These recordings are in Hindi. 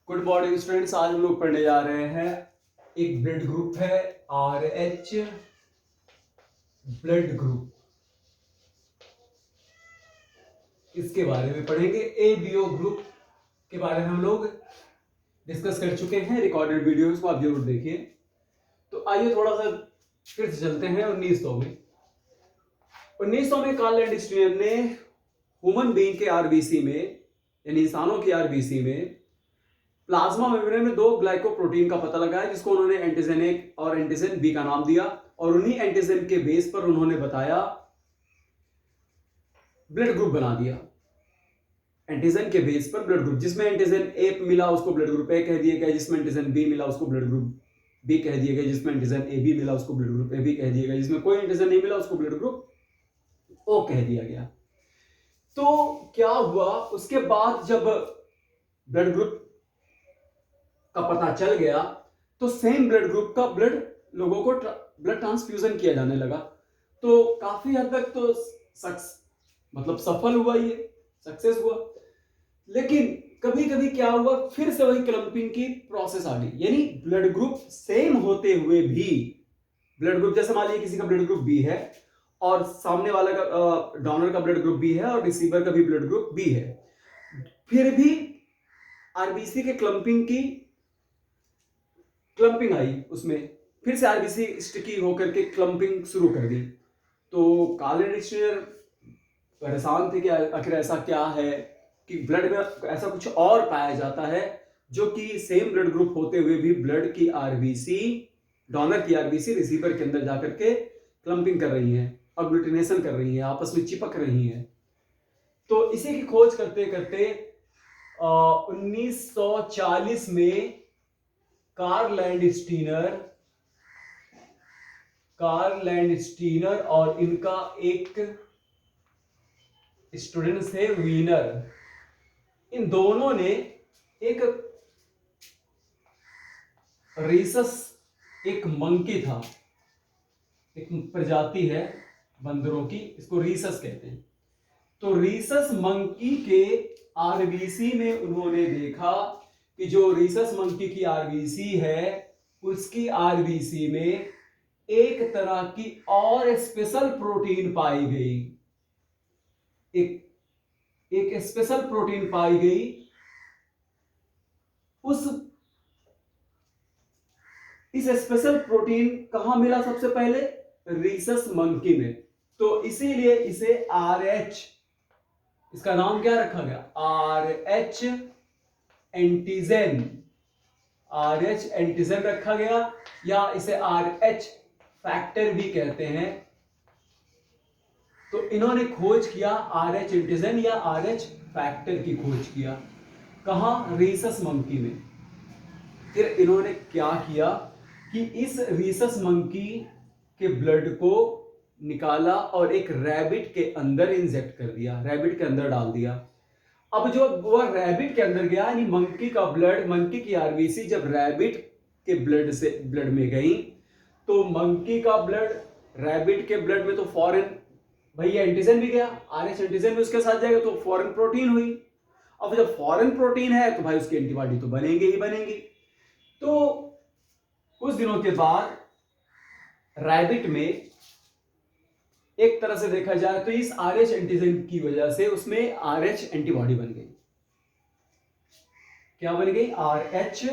Good morning students. आज हम लोग पढ़ने जा रहे हैं एक ब्लड ग्रुप है RH ब्लड ग्रुप। इसके बारे में पढ़ेंगे। ABO ग्रुप के बारे में हम लोग डिस्कस कर चुके हैं, रिकॉर्डेड वीडियोस को आप जरूर देखिए। तो आइए थोड़ा सा फिर से चलते हैं 1900 में कार्ल लैंडस्टीनर ने ह्यूमन बीइंग के आरबीसी में, यानी इंसानों की आरबीसी में प्लाज्मा मेम्ब्रेन में दो ग्लाइकोप्रोटीन का पता लगाया, जिसको उन्होंने एंटीजन ए और एंटीजन बी का नाम दिया। और उन्हीं एंटीजन के बेस पर उन्होंने बताया ब्लड ग्रुप बना दिया। एंटीजन के बेस पर ब्लड ग्रुप, जिसमें एंटीजन ए मिला उसको ब्लड ग्रुप ए कह दिया गया, जिसमें एंटीजन बी मिला उसको ब्लड ग्रुप बी कह दिया गया, जिसमें एंटीजन ए बी मिला उसको ब्लड ग्रुप ए बी कह दिया गया, जिसमें कोई एंटीजन नहीं मिला उसको ब्लड ग्रुप ओ कह दिया गया। तो क्या हुआ, उसके बाद जब ब्लड ग्रुप का पता चल गया तो सेम ब्लड ग्रुप का ब्लड लोगों को ब्लड ट्रांसफ्यूजन किया जाने लगा। तो काफी हद तक तो सफल हुआ, ये सक्सेस हुआ। लेकिन कभी कभी क्या हुआ, फिर से वही क्लम्पिंग की प्रोसेस आ गई। यानी ब्लड ग्रुप सेम होते हुए भी, ब्लड ग्रुप जैसे मान लीजिए किसी का ब्लड ग्रुप बी है और सामने वाला का डोनर का ब्लड ग्रुप बी है और रिसीवर का भी ब्लड ग्रुप बी है, फिर भी आरबीसी के क्लम्पिंग आई, उसमें फिर से आरबीसी स्टिकी होकर के क्लम्पिंग शुरू कर दी। तो कार्ल लैंडस्टीनर परेशान थे कि आखिर ऐसा क्या है कि ब्लड में ऐसा कुछ और पाया जाता है जो कि सेम ब्लड ग्रुप होते हुए भी ब्लड की आरबीसी, डोनर की आरबीसी रिसीवर के अंदर जाकर के क्लम्पिंग कर रही है, अग्लूटिनेशन कर रही है, आपस में चिपक रही है। तो इसी की खोज करते करते 1940 में कार्ल लैंडस्टीनर और इनका एक स्टूडेंट थे वीनर, इन दोनों ने एक रीसस, एक मंकी था, एक प्रजाति है बंदरों की, इसको रीसस कहते हैं। तो रीसस मंकी के आरबीसी में उन्होंने देखा कि जो रीसस मंकी की आरबीसी है उसकी आरबीसी में एक तरह की और स्पेशल प्रोटीन पाई गई। एक स्पेशल प्रोटीन पाई गई। इस स्पेशल प्रोटीन कहां मिला सबसे पहले? रीसस मंकी में। तो इसीलिए इसे RH, इसका नाम क्या रखा गया? RH एंटीजन रखा गया, या इसे RH फैक्टर भी कहते हैं। तो इन्होंने खोज किया RH एंटीजन या RH फैक्टर की खोज किया। कहां? रीसस मंकी में। फिर इन्होंने क्या किया कि इस रीसस मंकी के ब्लड को निकाला और एक रैबिट के अंदर इंजेक्ट कर दिया, रैबिट के अंदर डाल दिया। अब जो वह रैबिट के अंदर गया, यानी मंकी का ब्लड, मंकी की आरबीसी जब रैबिट के ब्लड में गई, तो मंकी का ब्लड रैबिट के ब्लड में तो फॉरेन भैया एंटीजन भी गया, RH एंटीजन भी उसके साथ जाएगा, तो फॉरेन प्रोटीन हुई। अब जब फॉरेन प्रोटीन है तो भाई उसकी एंटीबॉडी तो बनेंगे ही बनेंगी। तो कुछ दिनों के बाद रैबिट में एक तरह से देखा जाए तो इस RH एंटीजन की वजह से उसमें RH एंटीबॉडी बन गई। क्या बन गई? RH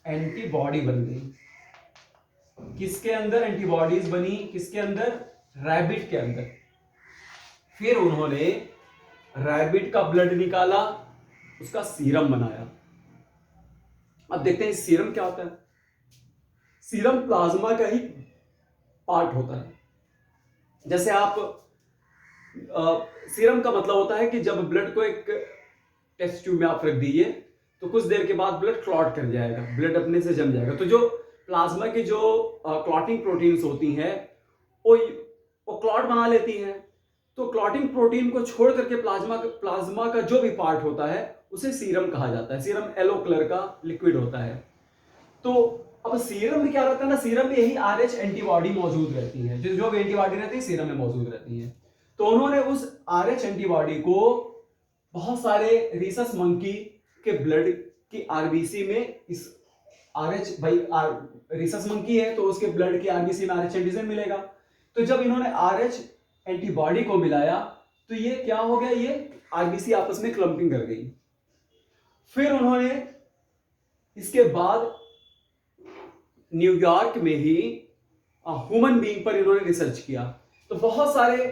एंटीबॉडी बन गई। किसके अंदर एंटीबॉडीज बनी? किसके अंदर? रैबिट के अंदर। फिर उन्होंने रैबिट का ब्लड निकाला, उसका सीरम बनाया। अब देखते हैं सीरम क्या होता है। सीरम प्लाज्मा का ही पार्ट होता है। जैसे आप सीरम का मतलब होता है कि जब ब्लड को एक टेस्ट ट्यूब में आप रख दीजिए तो कुछ देर के बाद ब्लड क्लॉट कर जाएगा, ब्लड अपने से जम जाएगा। तो जो प्लाज्मा की जो क्लॉटिंग प्रोटीन्स होती हैं वो क्लॉट बना लेती हैं। तो क्लॉटिंग प्रोटीन को छोड़ करके प्लाज्मा का जो भी पार्ट होता है उसे सीरम कहा जाता है। सीरम येलो कलर का लिक्विड होता है। तो अब सीरम में क्या रहता है ना, सीरम में यही RH एंटीबॉडी मौजूद रहती है, जो भी एंटीबॉडी रहती है सीरम में मौजूद रहती है। तो उन्होंने उस RH एंटीबॉडी को बहुत सारे रीसस मंकी के ब्लड कि आरबीसी में इस आरएच, भाई रिसस मंकी है तो उसके ब्लड की आरबीसी में आरएच एंटीजन मिलेगा। तो जब इन्होंने आरएच एंटीबॉडी को मिलाया तो ये क्या हो गया, ये आरबीसी आपस में क्लम्पिंग कर गई। फिर उन्होंने इसके बाद न्यूयॉर्क में ही ह्यूमन बीइंग पर इन्होंने रिसर्च किया। तो बहुत सारे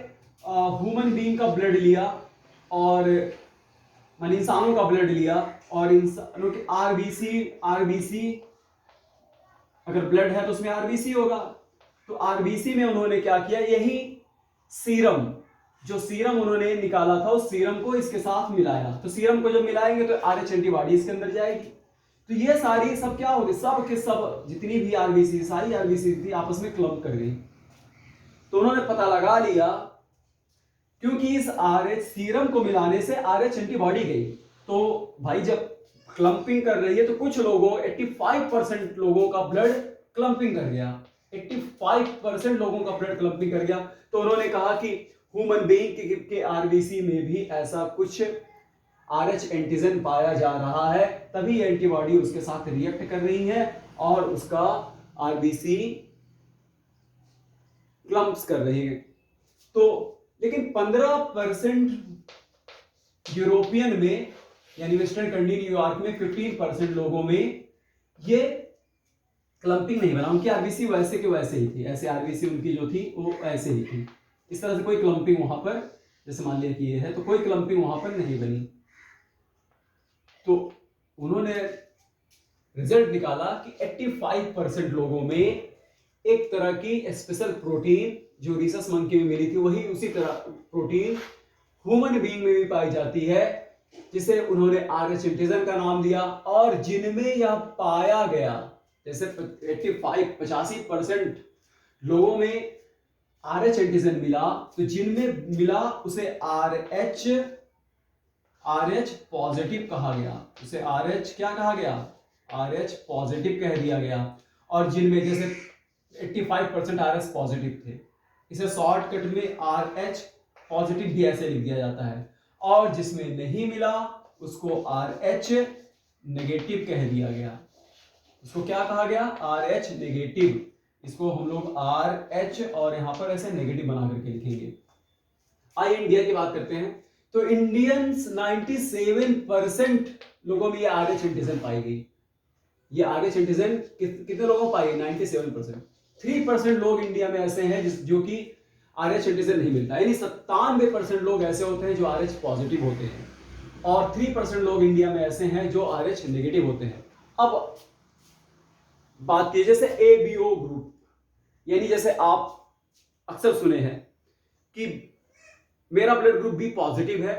ह्यूमन बीइंग का ब्लड लिया और माने इंसानों का ब्लड लिया और इंसानों की आरबीसी अगर ब्लड है तो उसमें आरबीसी होगा। तो आरबीसी में उन्होंने क्या किया, यही सीरम, जो सीरम उन्होंने निकाला था उस सीरम को इसके साथ मिलाया। तो सीरम को जब मिलाएंगे तो आरएच एंटीबॉडी इसके अंदर जाएगी। तो ये सारी सब क्या हो गई, सब के सब जितनी भी आरबीसी, सारी आरबीसी थी आपस में क्लम्प कर गई। तो उन्होंने पता लगा लिया क्योंकि इस आरएच सीरम को मिलाने से आरएच एंटीबॉडी गई। तो भाई जब क्लम्पिंग कर रही है तो कुछ लोगों 85% लोगों का ब्लड क्लम्पिंग कर गया, 85% लोगों का ब्लड क्लम्पिंग कर गया। तो उन्होंने कहा कि ह्यूमन बीइंग के आरबीसी में भी ऐसा कुछ आरएच एंटीजन पाया जा रहा है, तभी एंटीबॉडी उसके साथ रिएक्ट कर रही है और उसका आरबीसी क्लम्प्स कर रही है। तो लेकिन 15% यूरोपियन में यानी वेस्टर्न कंट्री न्यूयॉर्क में 15% लोगों में ये क्लम्पिंग नहीं बना। उनकी आरबीसी वैसे के वैसे ही थी, ऐसे आरबीसी उनकी जो थी वो ऐसे ही थी। इस तरह से कोई क्लम्पिंग वहां पर, जैसे मान लिया कि ये है तो कोई क्लम्पिंग वहां पर नहीं बनी। तो उन्होंने रिजल्ट निकाला कि 85% लोगों में एक तरह की स्पेशल प्रोटीन जो रिसस मंकी में मिली थी वही उसी तरह प्रोटीन ह्यूमन बीइंग में भी पाई जाती है, जिसे उन्होंने आरएच एंटीजन का नाम दिया। और जिनमें यह पाया गया, जैसे 85% लोगों में आरएच एंटीजन मिला, तो जिनमें मिला उसे आरएच पॉजिटिव कहा गया। उसे आरएच क्या कहा गया, आरएच पॉजिटिव कह दिया गया। और जिनमें जैसे 85% आरएच पॉजिटिव थे, इसे शॉर्टकट में आरएच पॉजिटिव भी ऐसे लिख दिया जाता है। और जिसमें नहीं मिला उसको आरएच नेगेटिव कह दिया गया। इसको क्या कहा गया, आरएच नेगेटिव। इसको हम लोग आरएच और यहां पर ऐसे नेगेटिव बना करके लिखेंगे। आइए इंडिया की बात करते हैं। तो इंडियंस 97% लोगों में ये आरएच एंटीजन पाई गई। ये आरएच एंटीजन कितने लोगों को पाई, 97%। 3% लोग इंडिया में ऐसे हैं जो कि आरएच एंटीजन नहीं मिलता, यानी 97% लोग ऐसे होते हैं जो आरएच पॉजिटिव होते हैं और 3% लोग इंडिया में ऐसे हैं जो आरएच नेगेटिव होते हैं। अब बात की जैसे एबीओ ग्रुप, यानी जैसे आप अक्सर सुने हैं कि मेरा ब्लड ग्रुप बी पॉजिटिव है,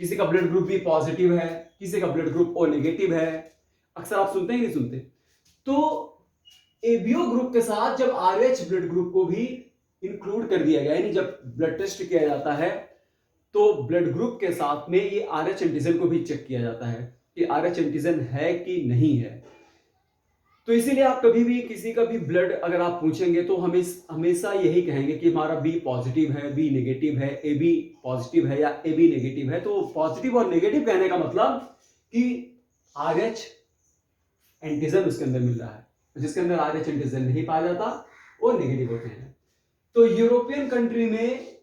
किसी का ब्लड ग्रुप बी पॉजिटिव है, किसी का ब्लड ग्रुप ओ नेगेटिव है। अक्सर आप सुनते हैं कि नहीं सुनते। तो एबीओ ग्रुप के साथ जब आरएच ब्लड ग्रुप को भी इंक्लूड कर दिया गया, यानी जब ब्लड टेस्ट किया जाता है तो ब्लड ग्रुप के साथ में ये आरएच एंटीजन को भी चेक किया जाता है कि आरएच एंटीजन है कि नहीं है। तो इसीलिए आप कभी भी किसी का भी ब्लड अगर आप पूछेंगे तो हमेशा यही कहेंगे कि हमारा बी पॉजिटिव है, बी नेगेटिव है, ए बी पॉजिटिव है या ए बी नेगेटिव है। तो पॉजिटिव और नेगेटिव कहने का मतलब कि आरएच एंटीजन उसके अंदर मिल रहा है, जिसके अंदर आरएच एंटीजन नहीं पाया जाता वो नेगेटिव होते हैं। तो यूरोपियन कंट्री में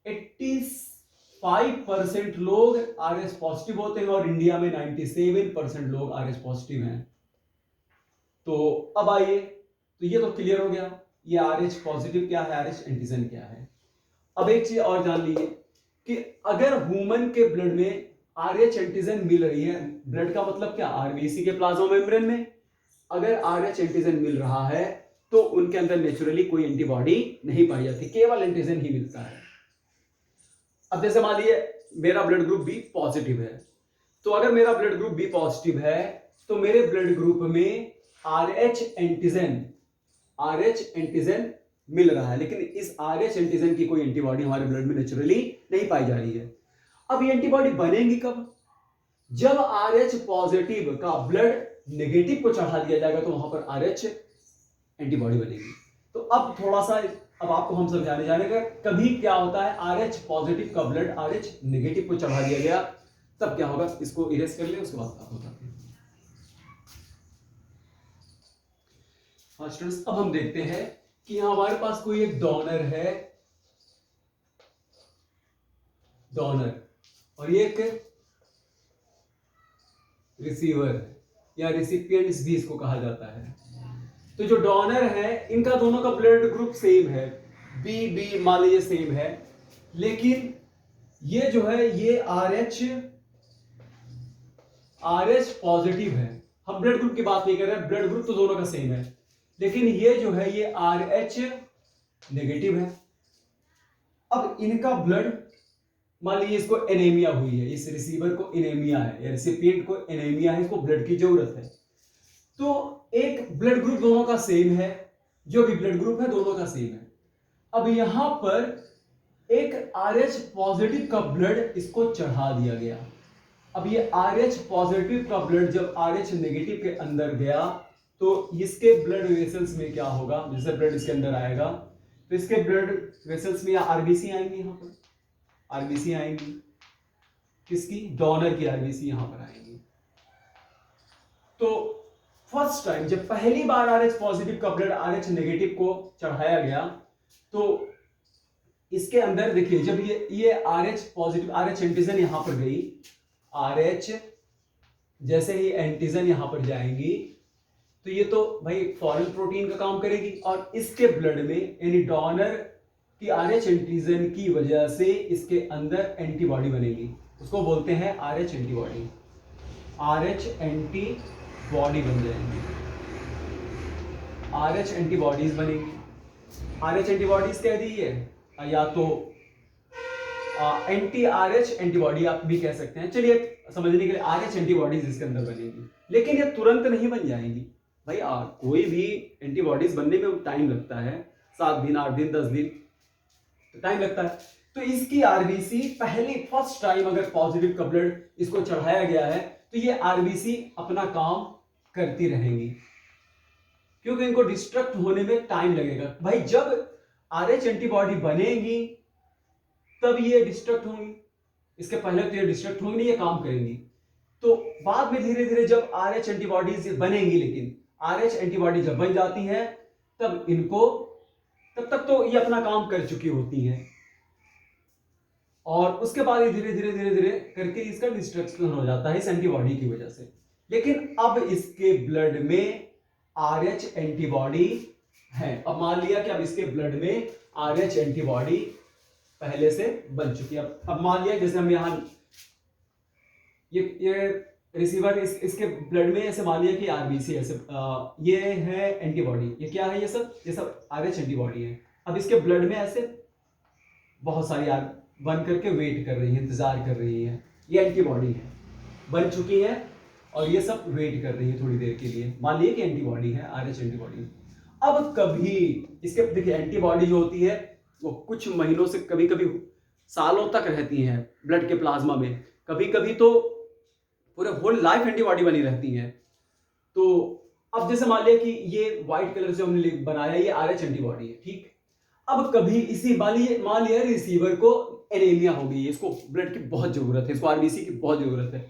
85% लोग आरएच पॉजिटिव होते हैं और इंडिया में 97% लोग आरएच पॉजिटिव हैं। तो अब आइए, तो ये तो क्लियर हो गया ये आरएच पॉजिटिव क्या है, आरएच एंटीजन क्या है। अब एक चीज और जान लीजिए कि अगर ह्यूमन के ब्लड में आरएच एंटीजन मिल रही है, ब्लड का मतलब क्या, आरबीसी के प्लाज्मा मेम्ब्रेन में अगर आरएच एंटीजन मिल रहा है तो उनके अंदर नेचुरली कोई एंटीबॉडी नहीं पाई जाती, केवल एंटीजन ही मिलता है। अब जैसे मान लीजिए मेरा ब्लड ग्रुप बी पॉजिटिव है, तो अगर मेरा ब्लड ग्रुप बी पॉजिटिव है तो मेरे ब्लड ग्रुप में आरएच एंटीजन मिल रहा है, लेकिन इस आरएच एंटीजन की कोई एंटीबॉडी हमारे ब्लड में नेचुरली नहीं पाई जा रही है। अब ये एंटीबॉडी बनेगी कब, जब आरएच पॉजिटिव का ब्लड नेगेटिव को चढ़ा दिया जाएगा तो वहां पर आरएच एंटीबॉडी बनेगी। तो अब थोड़ा सा अब आपको हम समझाने जानेंगे कभी क्या होता है, आरएच पॉजिटिव का ब्लड आरएच नेगेटिव को चढ़ा दिया गया तब क्या होगा। इसको इरेज कर ले, उसके बाद आप बताते हैं। हाँ स्टूडेंट्स, अब हम देखते हैं कि यहाँ हमारे पास कोई एक डोनर है, डोनर, और ये एक रिसीवर है या रिसिपिएंट्स भी इसको कहा जाता है। तो जो डोनर है इनका दोनों का ब्लड ग्रुप सेम है, बी बी मान लीजिए सेम है, लेकिन ये जो है ये RH पॉजिटिव है। हम ब्लड ग्रुप की बात नहीं कर रहे हैं, ब्लड ग्रुप तो दोनों का सेम है, लेकिन ये जो है ये RH नेगेटिव है। अब इनका ब्लड, मान लीजिए इसको एनीमिया हुई है, इस रिसीवर को एनीमिया है या रिसिपिएंट को एनीमिया है, इसको ब्लड की जरूरत है। तो एक ब्लड ग्रुप दोनों का सेम है, जो भी ब्लड ग्रुप है दोनों का सेम है। अब यहां पर एक RH पॉजिटिव का ब्लड इसको चढ़ा दिया गया। अब ये RH पॉजिटिव का ब्लड जब RH नेगेटिव के अंदर गया तो इसके ब्लड वेसल्स में क्या होगा, जैसे ब्लड इसके अंदर आएगा तो इसके ब्लड वेसल्स में RBC आएंगी, यहां पर RBC आएंगी, किसकी, डोनर की RBC यहां पर आएंगी। तो फर्स्ट टाइम जब पहली बार RH पॉजिटिव का ब्लड RH नेगेटिव को चढ़ाया गया तो इसके अंदर देखिए, जब ये RH पॉजिटिव, RH एंटीजन यहां पर गई, RH जैसे ही एंटीजन यहां पर जाएंगी तो ये तो भाई फॉरेन प्रोटीन का काम करेगी, और इसके ब्लड में यानी डोनर की RH एंटीजन की वजह से इसके अंदर एंटीबॉडी बनेगी, उसको बोलते हैं RH एंटीबॉडी। RH एंटीबॉडी बन जाएंगी, RH एंटीबॉडीज बनेंगी। RH एंटीबॉडीज कह दी है, या तो एंटी RH एंटीबॉडी आप भी कह सकते हैं। चलिए समझने के लिए RH एंटीबॉडीज इसके अंदर बनेगी, लेकिन ये तुरंत नहीं बन जाएंगी भाई। कोई भी एंटीबॉडीज बनने में टाइम लगता है, 7 दिन 8 दिन 10 दिन तो टाइम लगता है। तो इसकी RBC पहली फर्स्ट टाइम अगर पॉजिटिव का ब्लड इसको चढ़ाया गया है तो ये RBC अपना काम करती रहेंगी, क्योंकि इनको डिस्ट्रक्ट होने में टाइम लगेगा भाई। जब RH एंटीबॉडी बनेगी तब ये डिस्ट्रक्ट होंगी, इसके पहले तो ये डिस्ट्रक्ट होंगी नहीं, ये काम करेंगी। तो बाद में धीरे धीरे जब RH एंटीबॉडीज बनेंगी, लेकिन RH एंटीबॉडी जब बन जाती है तब इनको, तब तक तो ये अपना काम कर चुकी होती हैं, और उसके बाद ये धीरे धीरे धीरे धीरे करके इसका डिस्ट्रक्शन हो जाता है इस एंटीबॉडी की वजह से। लेकिन अब इसके ब्लड में RH एंटीबॉडी है। अब मान लिया कि अब इसके ब्लड में RH एंटीबॉडी पहले से बन चुकी है। अब मान लिया जैसे हम यहाँ ये रिसीवर इसके ब्लड में ऐसे मान लिया कि RBC ऐसे ये है एंटीबॉडी, ये क्या है, ये सब RH एंटीबॉडी है। अब इसके ब्लड में ऐसे बहुत सारी बन करके वेट कर रही है, इंतजार कर रही है, ये एंटीबॉडी है, बन चुकी है और ये सब वेट कर रही है थोड़ी देर के लिए। मान लीजिए कि एंटीबॉडी है, RH एंटीबॉडी। अब कभी इसके देखिए एंटीबॉडी जो होती है वो कुछ महीनों से कभी कभी सालों तक रहती हैं ब्लड के प्लाज्मा में, कभी कभी तो पूरे होल लाइफ एंटीबॉडी बनी रहती है। तो अब जैसे मान लिया कि ये व्हाइट कलर से हमने बनाया, ये RH एंटीबॉडी है, ठीक। अब कभी इसी मान लिया रिसीवर को एनीमिया हो गई है, इसको ब्लड की बहुत जरूरत है, इसको RBC की बहुत जरूरत है।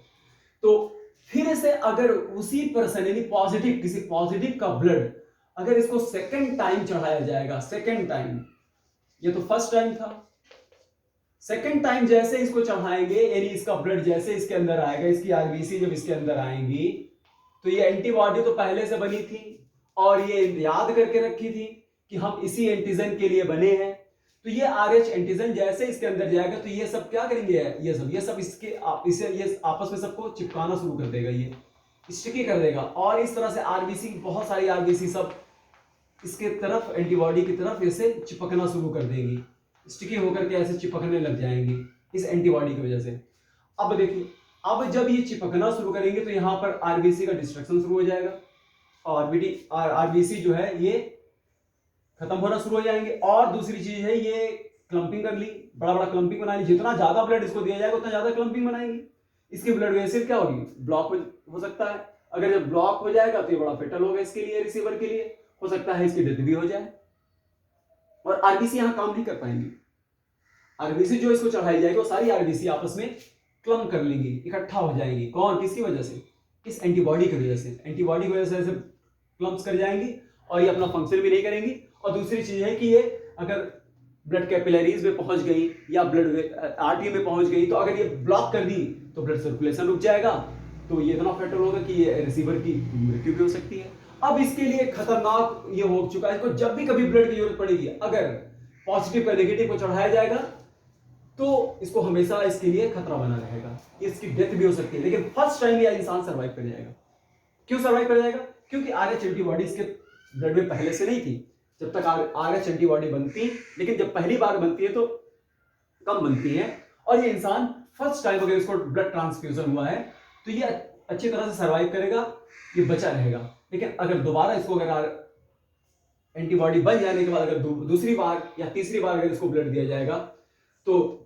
तो फिर से अगर उसी पर्सन यानी पॉजिटिव, किसी पॉजिटिव का ब्लड अगर इसको सेकंड टाइम चढ़ाया जाएगा, सेकंड टाइम, ये तो फर्स्ट टाइम था, सेकंड टाइम जैसे इसको चढ़ाएंगे यानी इसका ब्लड जैसे इसके अंदर आएगा, इसकी RBC जब इसके अंदर आएंगी तो ये एंटीबॉडी तो पहले से बनी थी और ये याद करके रखी थी कि हम इसी एंटीजन के लिए बने हैं। तो ये RH एंटीजन जैसे इसके अंदर जाएगा तो ये सब क्या करेंगे, ये सब ये आपस में सबको चिपकाना शुरू कर देगा, ये स्टिकी कर देगा, और इस तरह से RBC, बहुत सारी RBC सब इसके तरफ, एंटीबॉडी की तरफ ऐसे चिपकना शुरू कर देंगी, स्टिकी होकर के ऐसे चिपकने लग जाएंगी इस एंटीबॉडी की वजह से। अब देखिए, अब जब ये चिपकना शुरू करेंगे तो यहाँ पर RBC का डिस्ट्रक्शन शुरू हो जाएगा, और RBC जो है ये खत्म होना शुरू हो जाएंगे। और दूसरी चीज है, ये क्लंपिंग कर ली, बड़ा बड़ा क्लंपिंग बना ली, जितना ज्यादा ब्लड इसको दिया जाएगा उतना ज्यादा क्लंपिंग बनाएंगी। इसकी ब्लड वेसल क्या होगी, ब्लॉक हो सकता है। अगर जब ब्लॉक हो जाएगा तो ये बड़ा फेटल होगा इसके लिए, रिसीवर के लिए, हो सकता है इसकी डेथ भी हो जाए, और RBC यहां काम नहीं कर पाएंगी। RBC जो इसको चढ़ाई जाएगी वो सारी RBC आपस में क्लम कर लेंगी, इकट्ठा हो जाएंगी। कौन, किसकी वजह से, इस एंटीबॉडी की वजह से, एंटीबॉडी की वजह से ऐसे क्लम्स कर जाएंगी और ये अपना फंक्शन भी नहीं करेंगी। और दूसरी चीज है कि ये अगर ब्लड कैपिलरीज में पहुंच गई या ब्लड आर्टरी में पहुंच गई, तो अगर ये ब्लॉक कर दी तो ब्लड सर्कुलेशन रुक जाएगा, तो ये इतना फेटल होगा कि ये रिसीवर की मृत्यु भी हो सकती है। अब इसके लिए खतरनाक ये हो चुका है, इसको जब भी कभी ब्लड की जरूरत पड़ेगी, अगर पॉजिटिव का नेगेटिव को चढ़ाया जाएगा तो इसको हमेशा इसके लिए खतरा बना रहेगा, इसकी डेथ भी हो सकती है। लेकिन फर्स्ट टाइम ये इंसान सर्वाइव कर जाएगा। क्यों सर्वाइव कर जाएगा? क्योंकि RH एंटीबॉडी इसके ब्लड में पहले से नहीं थी। जब तक RH एंटीबॉडी बनती, लेकिन जब पहली बार बनती है तो कम बनती है, और ये इंसान फर्स्ट टाइम अगर इसको ब्लड ट्रांसफ्यूजन हुआ है तो ये अच्छी तरह से सर्वाइव करेगा, ये बचा रहेगा। लेकिन अगर दोबारा इसको अगर एंटीबॉडी बन जाने के बाद अगर दूसरी बार या तीसरी बार अगर इसको ब्लड दिया जाएगा तो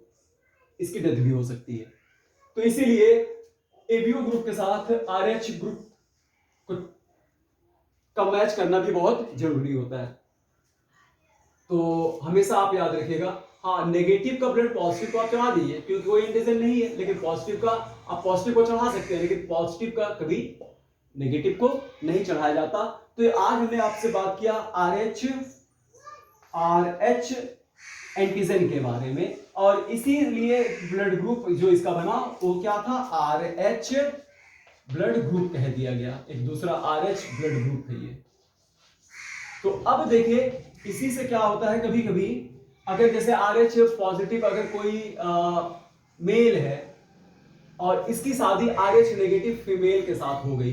इसकी डेथ भी हो सकती है। तो इसीलिए एबीओ ग्रुप के साथ RH ग्रुप का मैच करना भी बहुत जरूरी होता है। तो हमेशा आप याद रखिएगा, हाँ नेगेटिव का ब्लड पॉजिटिव को आप चढ़ा दीजिए, क्योंकि कोई एंटीजन नहीं है, लेकिन पॉजिटिव का आप पॉजिटिव को चढ़ा सकते हैं, लेकिन पॉजिटिव का कभी नेगेटिव को नहीं चढ़ाया जाता। तो ये आज हमने आपसे बात किया RH एंटीजन के बारे में, और इसीलिए ब्लड ग्रुप जो इसका बना वो क्या था, RH ब्लड ग्रुप कह दिया गया, एक दूसरा RH ब्लड ग्रुप है ये। तो अब देखिए इसी से क्या होता है, कभी कभी अगर जैसे RH पॉजिटिव अगर कोई मेल है और इसकी शादी RH नेगेटिव फीमेल के साथ हो गई,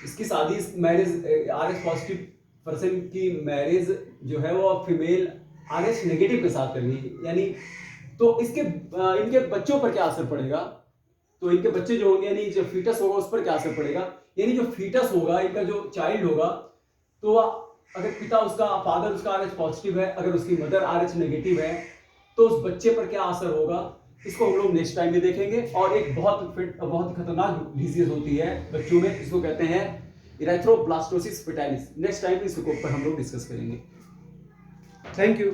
इसकी शादी मैरिज RH पॉजिटिव पर्सन की मैरिज जो है वो फीमेल RH नेगेटिव के साथ करनी, यानी तो इसके इनके बच्चों पर क्या असर पड़ेगा, तो इनके बच्चे जो होंगे यानी जो फीटस होगा उस पर क्या असर पड़ेगा, यानी जो फीटस होगा इनका जो चाइल्ड होगा, तो अगर पिता उसका फादर उसका RH पॉजिटिव है, अगर उसकी मदर RH नेगेटिव है, तो उस बच्चे पर क्या असर होगा, इसको हम लोग नेक्स्ट टाइम में देखेंगे। और एक बहुत खतरनाक डिजीज होती है बच्चों में, इसको कहते हैं इरेथ्रोब्लास्टोसिस फेटालिस। नेक्स्ट टाइम इसके ऊपर हम लोग डिस्कस करेंगे। Thank you.